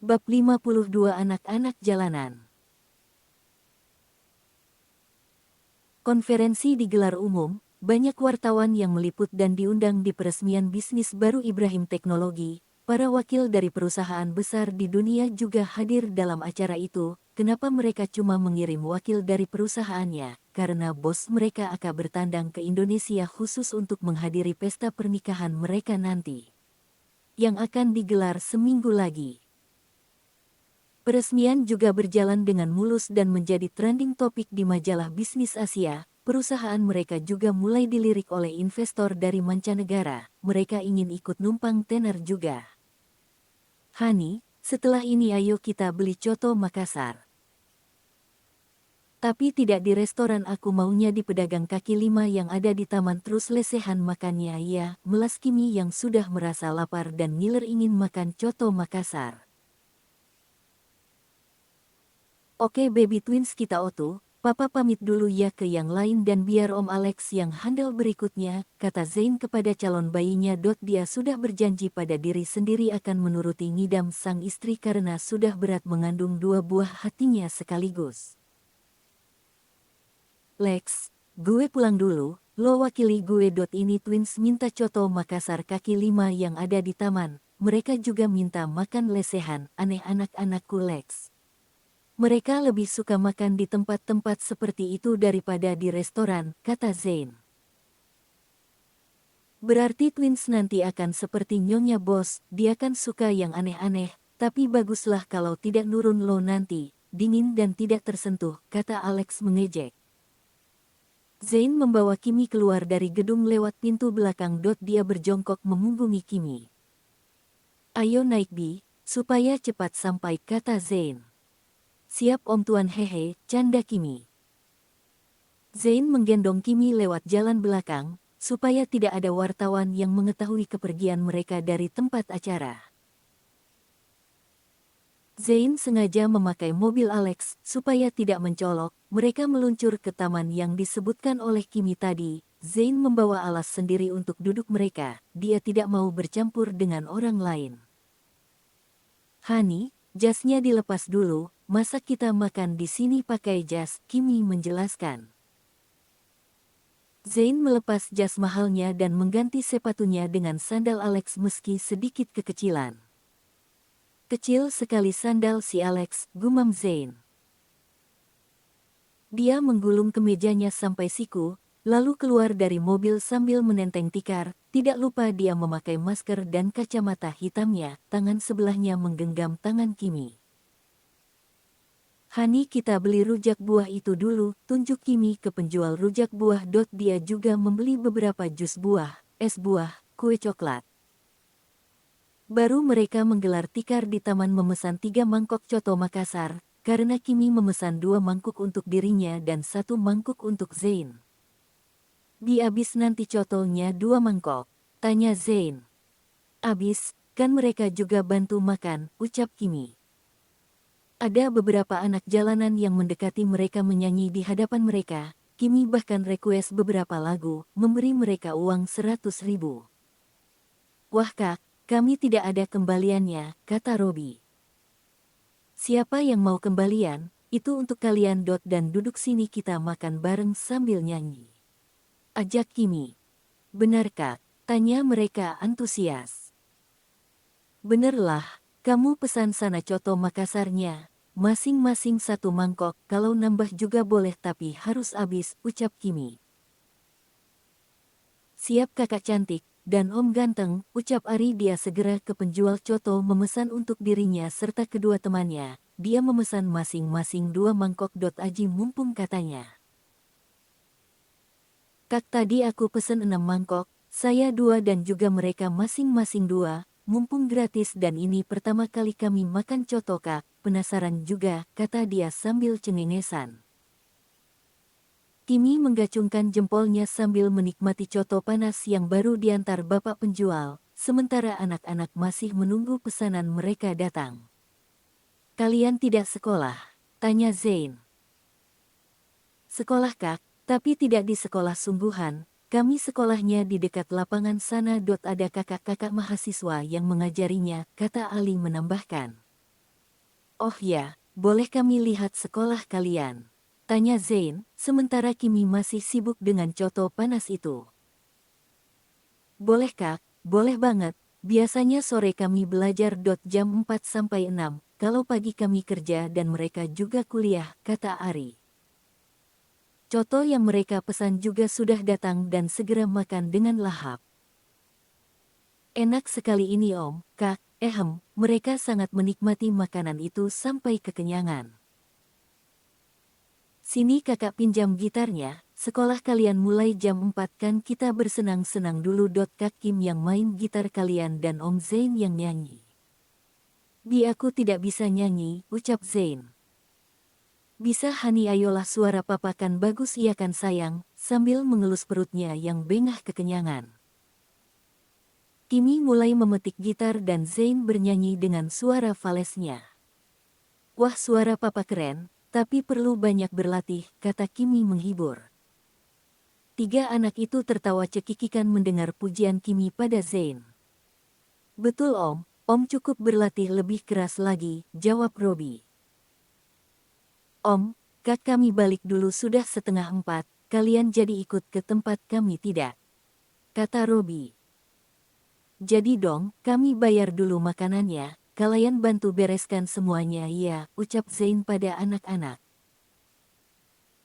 Bab 52 Anak-anak Jalanan. Konferensi digelar umum, banyak wartawan yang meliput dan diundang di peresmian bisnis baru Ibrahim Teknologi. Para wakil dari perusahaan besar di dunia juga hadir dalam acara itu. Kenapa mereka cuma mengirim wakil dari perusahaannya? Karena bos mereka akan bertandang ke Indonesia khusus untuk menghadiri pesta pernikahan mereka nanti, yang akan digelar seminggu lagi. Peresmian juga berjalan dengan mulus dan menjadi trending topik di majalah bisnis Asia. Perusahaan mereka juga mulai dilirik oleh investor dari mancanegara. Mereka ingin ikut numpang tenar juga. Hani, setelah ini ayo kita beli coto Makassar. Tapi tidak di restoran, aku maunya di pedagang kaki lima yang ada di taman. Terus lesehan makannya ya, melas Kimi yang sudah merasa lapar dan ngiler ingin makan coto Makassar. Oke baby twins, kita otu, papa pamit dulu ya ke yang lain dan biar om Alex yang handle berikutnya, kata Zain kepada calon bayinya. Dia sudah berjanji pada diri sendiri akan menuruti ngidam sang istri karena sudah berat mengandung dua buah hatinya sekaligus. Lex, gue pulang dulu, lo wakili gue. Ini twins minta coto Makassar kaki lima yang ada di taman, mereka juga minta makan lesehan. Aneh anak-anakku Lex. Mereka lebih suka makan di tempat-tempat seperti itu daripada di restoran, kata Zain. Berarti twins nanti akan seperti nyonya bos, dia kan suka yang aneh-aneh, tapi baguslah kalau tidak nurun lo nanti, dingin dan tidak tersentuh, kata Alex mengejek. Zain membawa Kimi keluar dari gedung lewat pintu belakang. Dia berjongkok memunggungi Kimi. Ayo naik Bi, supaya cepat sampai, kata Zain. Siap om tuan, hehe, canda Kimi. Zain menggendong Kimi lewat jalan belakang, supaya tidak ada wartawan yang mengetahui kepergian mereka dari tempat acara. Zain sengaja memakai mobil Alex, supaya tidak mencolok. Mereka meluncur ke taman yang disebutkan oleh Kimi tadi. Zain membawa alas sendiri untuk duduk mereka, dia tidak mau bercampur dengan orang lain. Hani, jasnya dilepas dulu, masa kita makan di sini pakai jas, Kimi menjelaskan. Zain melepas jas mahalnya dan mengganti sepatunya dengan sandal Alex meski sedikit kekecilan. Kecil sekali sandal si Alex, gumam Zain. Dia menggulung kemejanya sampai siku, lalu keluar dari mobil sambil menenteng tikar. Tidak lupa dia memakai masker dan kacamata hitamnya. Tangan sebelahnya menggenggam tangan Kimi. Hani, kita beli rujak buah itu dulu, tunjuk Kimi ke penjual rujak buah. Dia juga membeli beberapa jus buah, es buah, kue coklat. Baru mereka menggelar tikar di taman memesan 3 mangkok coto Makassar, karena Kimi memesan 2 mangkuk untuk dirinya dan 1 mangkuk untuk Zain. Bi abis nanti cotonya 2 mangkok, tanya Zain. Abis, kan mereka juga bantu makan, ucap Kimi. Ada beberapa anak jalanan yang mendekati mereka menyanyi di hadapan mereka. Kimi bahkan request beberapa lagu, memberi mereka uang 100.000. Wah kak, kami tidak ada kembaliannya, kata Robi. Siapa yang mau kembalian, itu untuk kalian. Dan duduk sini kita makan bareng sambil nyanyi, ajak Kimi. Benar kak, tanya mereka antusias. Benerlah, kamu pesan sana coto Makassarnya. Masing-masing 1 mangkok, kalau nambah juga boleh tapi harus habis, ucap Kimi. Siap kakak cantik, dan om ganteng, ucap Ari. Dia segera ke penjual coto memesan untuk dirinya serta kedua temannya. Dia memesan masing-masing 2 mangkok. Aji mumpung, katanya. Kak, tadi aku pesen 6 mangkok, saya 2 dan juga mereka masing-masing 2. Mumpung gratis dan ini pertama kali kami makan coto kak, penasaran juga, kata dia sambil cengengesan. Kimi menggacungkan jempolnya sambil menikmati coto panas yang baru diantar bapak penjual, sementara anak-anak masih menunggu pesanan mereka datang. Kalian tidak sekolah? Tanya Zain. Sekolah kak, tapi tidak di sekolah sungguhan. Kami sekolahnya di dekat lapangan sana. Ada kakak-kakak mahasiswa yang mengajarinya, kata Ali menambahkan. Oh ya, boleh kami lihat sekolah kalian? Tanya Zain, sementara Kimi masih sibuk dengan coto panas itu. Boleh Kak, boleh banget. Biasanya sore kami belajar jam 4 sampai 6, kalau pagi kami kerja dan mereka juga kuliah, kata Ari. Coto yang mereka pesan juga sudah datang dan segera makan dengan lahap. Enak sekali ini Om, Kak, mereka sangat menikmati makanan itu sampai kekenyangan. Sini kakak pinjam gitarnya, sekolah kalian mulai jam 4 kan kita bersenang-senang dulu. Kak Kim yang main gitar kalian dan Om Zain yang nyanyi. Bi aku tidak bisa nyanyi, ucap Zain. Bisa Hani ayolah suara papa kan bagus iya kan sayang, sambil mengelus perutnya yang bengah kekenyangan. Kimi mulai memetik gitar dan Zain bernyanyi dengan suara falesnya. Wah suara papa keren, tapi perlu banyak berlatih, kata Kimi menghibur. Tiga anak itu tertawa cekikikan mendengar pujian Kimi pada Zain. Betul Om cukup berlatih lebih keras lagi, jawab Robi. Om, Kak kami balik dulu sudah 3:30, kalian jadi ikut ke tempat kami tidak? Kata Robi. Jadi dong, kami bayar dulu makanannya, kalian bantu bereskan semuanya ya, ucap Zain pada anak-anak.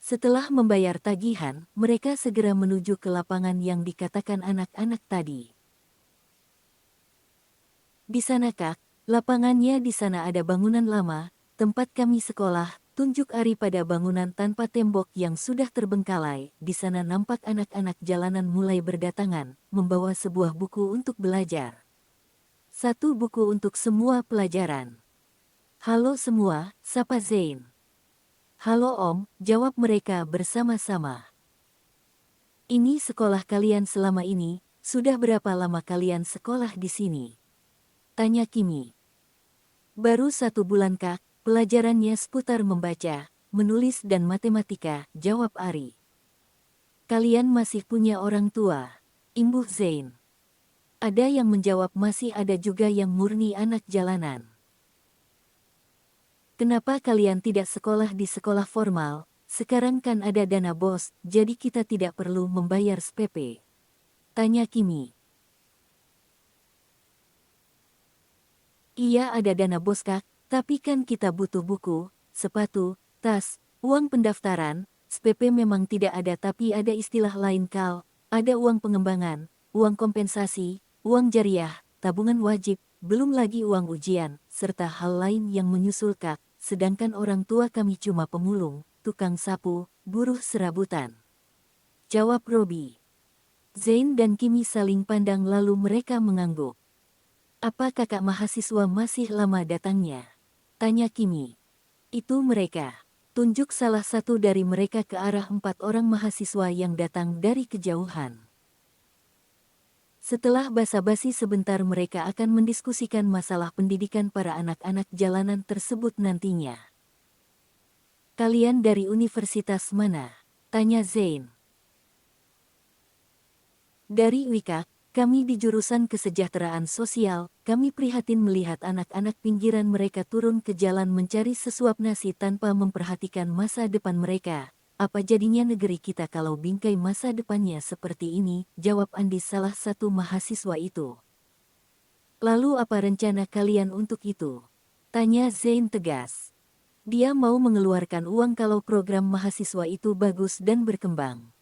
Setelah membayar tagihan, mereka segera menuju ke lapangan yang dikatakan anak-anak tadi. Di sana Kak, lapangannya di sana ada bangunan lama, tempat kami sekolah, tunjuk Ari pada bangunan tanpa tembok yang sudah terbengkalai. Di sana nampak anak-anak jalanan mulai berdatangan, membawa sebuah buku untuk belajar. Satu buku untuk semua pelajaran. Halo semua, sapa Zain. Halo Om, jawab mereka bersama-sama. Ini sekolah kalian selama ini, sudah berapa lama kalian sekolah di sini? Tanya Kimi. Baru 1 bulan Kak, pelajarannya seputar membaca, menulis dan matematika, jawab Ari. Kalian masih punya orang tua? Imbuh Zain. Ada yang menjawab masih ada juga yang murni anak jalanan. Kenapa kalian tidak sekolah di sekolah formal? Sekarang kan ada dana BOS, jadi kita tidak perlu membayar SPP. Tanya Kimi. Iya ada dana BOS Kak, tapi kan kita butuh buku, sepatu, tas, uang pendaftaran, SPP memang tidak ada tapi ada istilah lain Kal, ada uang pengembangan, uang kompensasi, uang jariah, tabungan wajib, belum lagi uang ujian, serta hal lain yang menyusul Kak, sedangkan orang tua kami cuma pemulung, tukang sapu, buruh serabutan. Jawab Robi. Zain dan Kimi saling pandang lalu mereka mengangguk. Apa kakak mahasiswa masih lama datangnya? Tanya Kimi. Itu mereka. Tunjuk salah satu dari mereka ke arah 4 orang mahasiswa yang datang dari kejauhan. Setelah basa-basi sebentar mereka akan mendiskusikan masalah pendidikan para anak-anak jalanan tersebut nantinya. Kalian dari universitas mana? Tanya Zain. Dari UIKA. Kami di jurusan kesejahteraan sosial, kami prihatin melihat anak-anak pinggiran mereka turun ke jalan mencari sesuap nasi tanpa memperhatikan masa depan mereka. Apa jadinya negeri kita kalau bingkai masa depannya seperti ini, jawab Andi salah satu mahasiswa itu. Lalu apa rencana kalian untuk itu? Tanya Zain tegas. Dia mau mengeluarkan uang kalau program mahasiswa itu bagus dan berkembang.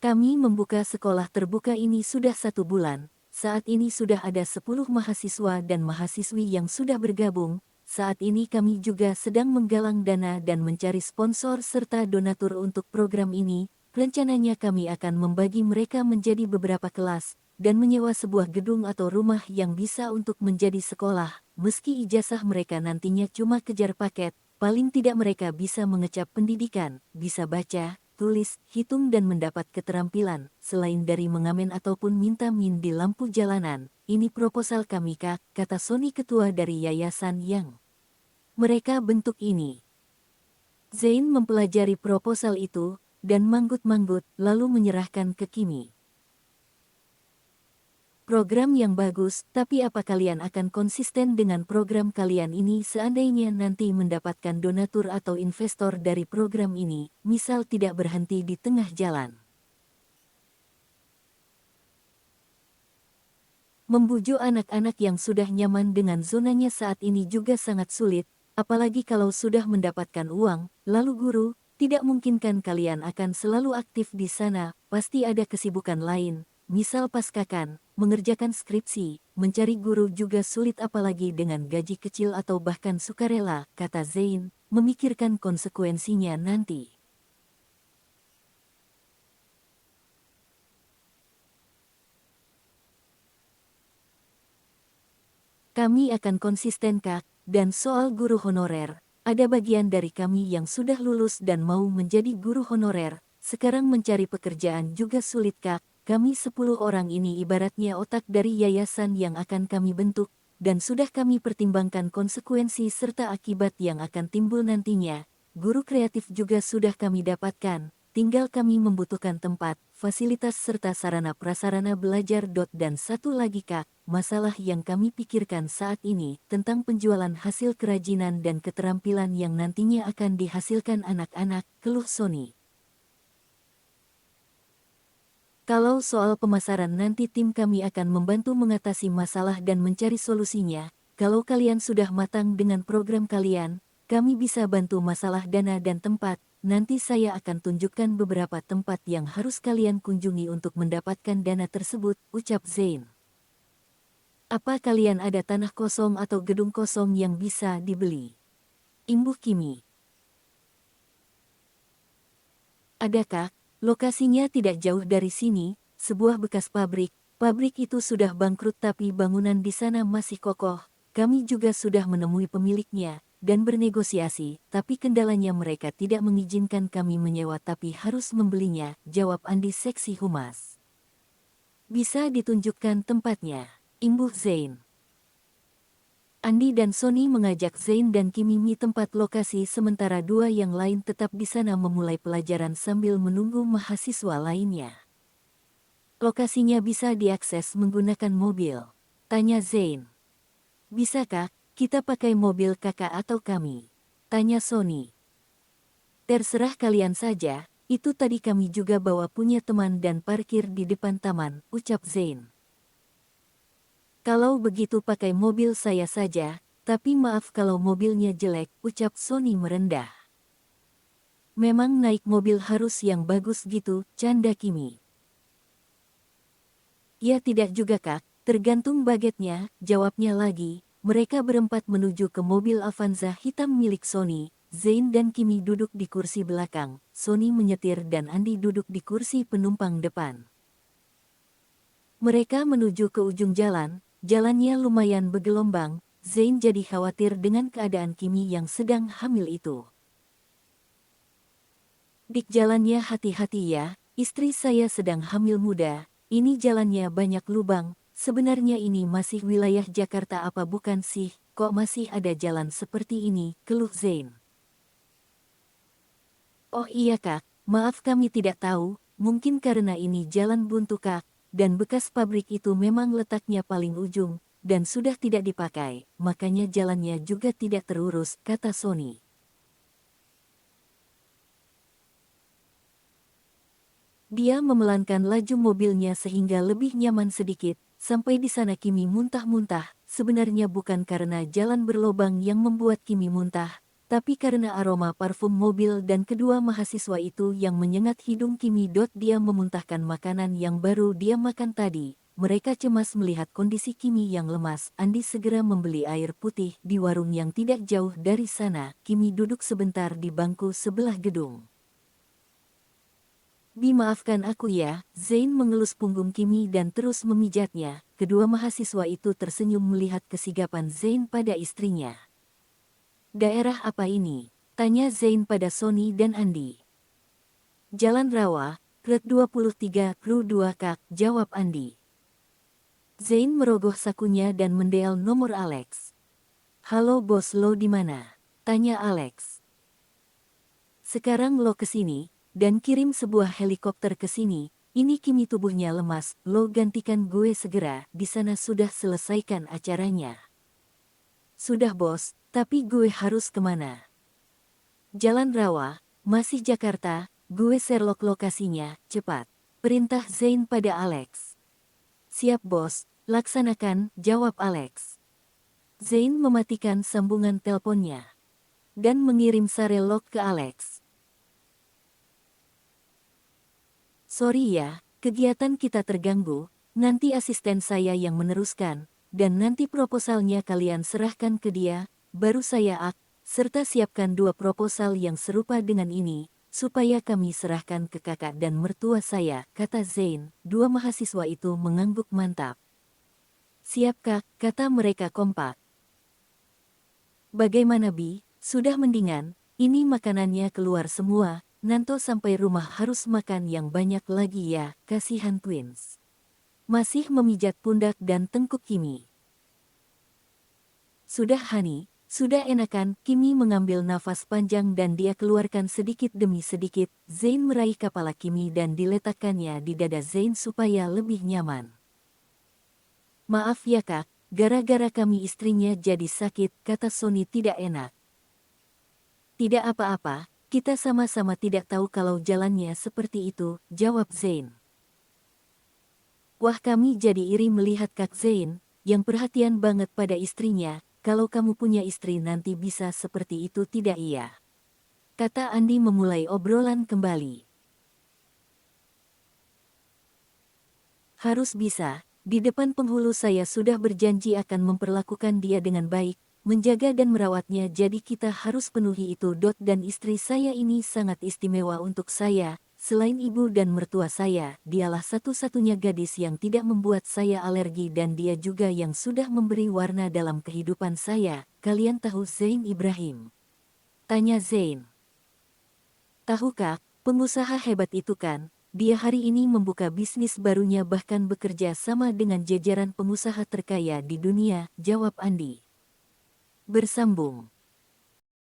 Kami membuka sekolah terbuka ini sudah 1 bulan, saat ini sudah ada 10 mahasiswa dan mahasiswi yang sudah bergabung, saat ini kami juga sedang menggalang dana dan mencari sponsor serta donatur untuk program ini, rencananya kami akan membagi mereka menjadi beberapa kelas, dan menyewa sebuah gedung atau rumah yang bisa untuk menjadi sekolah, meski ijazah mereka nantinya cuma kejar paket, paling tidak mereka bisa mengecap pendidikan, bisa baca, tulis, hitung dan mendapat keterampilan, selain dari mengamen ataupun minta min di lampu jalanan. Ini proposal kami Kak, kata Sony ketua dari yayasan yang mereka bentuk ini. Zain mempelajari proposal itu, dan manggut-manggut, lalu menyerahkan ke Kimi. Program yang bagus, tapi apa kalian akan konsisten dengan program kalian ini seandainya nanti mendapatkan donatur atau investor dari program ini, misal tidak berhenti di tengah jalan? Membujuk anak-anak yang sudah nyaman dengan zonanya saat ini juga sangat sulit, apalagi kalau sudah mendapatkan uang, lalu guru, tidak mungkinkan kalian akan selalu aktif di sana, pasti ada kesibukan lain, misal paskakan, mengerjakan skripsi, mencari guru juga sulit apalagi dengan gaji kecil atau bahkan sukarela, kata Zain, memikirkan konsekuensinya nanti. Kami akan konsisten Kak, dan soal guru honorer, ada bagian dari kami yang sudah lulus dan mau menjadi guru honorer, sekarang mencari pekerjaan juga sulit Kak, kami 10 orang ini ibaratnya otak dari yayasan yang akan kami bentuk, dan sudah kami pertimbangkan konsekuensi serta akibat yang akan timbul nantinya, guru kreatif juga sudah kami dapatkan. Tinggal kami membutuhkan tempat, fasilitas serta sarana prasarana belajar. Dan satu lagi Kak, masalah yang kami pikirkan saat ini tentang penjualan hasil kerajinan dan keterampilan yang nantinya akan dihasilkan anak-anak, keluh Sony. Kalau soal pemasaran nanti tim kami akan membantu mengatasi masalah dan mencari solusinya, kalau kalian sudah matang dengan program kalian, kami bisa bantu masalah dana dan tempat. Nanti saya akan tunjukkan beberapa tempat yang harus kalian kunjungi untuk mendapatkan dana tersebut, ucap Zain. Apa kalian ada tanah kosong atau gedung kosong yang bisa dibeli? Imbuh Kimi. Ada Kak, lokasinya tidak jauh dari sini, sebuah bekas pabrik. Pabrik itu sudah bangkrut tapi bangunan di sana masih kokoh. Kami juga sudah menemui pemiliknya dan bernegosiasi, tapi kendalanya mereka tidak mengizinkan kami menyewa tapi harus membelinya, jawab Andi seksi humas. Bisa ditunjukkan tempatnya, imbuh Zain. Andi dan Sony mengajak Zain dan Kimi tempat lokasi sementara dua yang lain tetap di sana memulai pelajaran sambil menunggu mahasiswa lainnya. Lokasinya bisa diakses menggunakan mobil, tanya Zain. Bisa Kak, kita pakai mobil kakak atau kami? Tanya Sony. Terserah kalian saja, itu tadi kami juga bawa punya teman dan parkir di depan taman, ucap Zain. Kalau begitu pakai mobil saya saja, tapi maaf kalau mobilnya jelek, ucap Sony merendah. Memang naik mobil harus yang bagus gitu, canda Kimi. Ya tidak juga Kak, tergantung budgetnya, jawabnya lagi. Mereka berempat menuju ke mobil Avanza hitam milik Sony. Zain dan Kimi duduk di kursi belakang, Sony menyetir dan Andi duduk di kursi penumpang depan. Mereka menuju ke ujung jalan, jalannya lumayan bergelombang, Zain jadi khawatir dengan keadaan Kimi yang sedang hamil itu. Dik jalannya hati-hati ya, istri saya sedang hamil muda, ini jalannya banyak lubang. Sebenarnya ini masih wilayah Jakarta apa bukan sih, kok masih ada jalan seperti ini, keluh Zain. Oh iya Kak, maaf kami tidak tahu, mungkin karena ini jalan buntu Kak, dan bekas pabrik itu memang letaknya paling ujung, dan sudah tidak dipakai, makanya jalannya juga tidak terurus, kata Sony. Dia memelankan laju mobilnya sehingga lebih nyaman sedikit. Sampai di sana Kimi muntah-muntah, sebenarnya bukan karena jalan berlobang yang membuat Kimi muntah, tapi karena aroma parfum mobil dan kedua mahasiswa itu yang menyengat hidung Kimi. Dia memuntahkan makanan yang baru dia makan tadi. Mereka cemas melihat kondisi Kimi yang lemas. Andi segera membeli air putih di warung yang tidak jauh dari sana. Kimi duduk sebentar di bangku sebelah gedung. Maafkan aku ya, Zain mengelus punggung Kimi dan terus memijatnya. Kedua mahasiswa itu tersenyum melihat kesigapan Zain pada istrinya. Daerah apa ini? Tanya Zain pada Sony dan Andi. Jalan Rawa, Kret 23, Kru 2 Kak, jawab Andi. Zain merogoh sakunya dan mendial nomor Alex. Halo bos lo di mana? Tanya Alex. Sekarang lo kesini, dan kirim sebuah helikopter ke sini. Ini Kimi tubuhnya lemas, lo gantikan gue segera, di sana sudah selesaikan acaranya. Sudah bos, tapi gue harus kemana? Jalan Rawa, masih Jakarta, gue Sherlock lokasinya, cepat. Perintah Zain pada Alex. Siap bos, laksanakan, jawab Alex. Zain mematikan sambungan teleponnya dan mengirim Sherlock ke Alex. Sorry ya, kegiatan kita terganggu, nanti asisten saya yang meneruskan, dan nanti proposalnya kalian serahkan ke dia, baru saya serta siapkan 2 proposal yang serupa dengan ini, supaya kami serahkan ke kakak dan mertua saya, kata Zain. 2 mahasiswa itu mengangguk mantap. Siap kak, kata mereka kompak. Bagaimana Bi, sudah mendingan, ini makanannya keluar semua. Nanto sampai rumah harus makan yang banyak lagi ya, kasihan twins. Masih memijat pundak dan tengkuk Kimi. Sudah Hani, sudah enakan, Kimi mengambil nafas panjang dan dia keluarkan sedikit demi sedikit. Zain meraih kepala Kimi dan diletakkannya di dada Zain supaya lebih nyaman. Maaf ya kak, gara-gara kami istrinya jadi sakit, kata Sony tidak enak. Tidak apa-apa. Kita sama-sama tidak tahu kalau jalannya seperti itu, jawab Zain. Wah kami jadi iri melihat Kak Zain, yang perhatian banget pada istrinya, kalau kamu punya istri nanti bisa seperti itu tidak iya? Kata Andi memulai obrolan kembali. Harus bisa, di depan penghulu saya sudah berjanji akan memperlakukan dia dengan baik, menjaga dan merawatnya jadi kita harus penuhi itu. Dan istri saya ini sangat istimewa untuk saya, selain ibu dan mertua saya, dialah satu-satunya gadis yang tidak membuat saya alergi dan dia juga yang sudah memberi warna dalam kehidupan saya. Kalian tahu Zain Ibrahim? Tanya Zain. Tahu kak, pengusaha hebat itu kan? Dia hari ini membuka bisnis barunya bahkan bekerja sama dengan jajaran pengusaha terkaya di dunia, jawab Andi. Bersambung.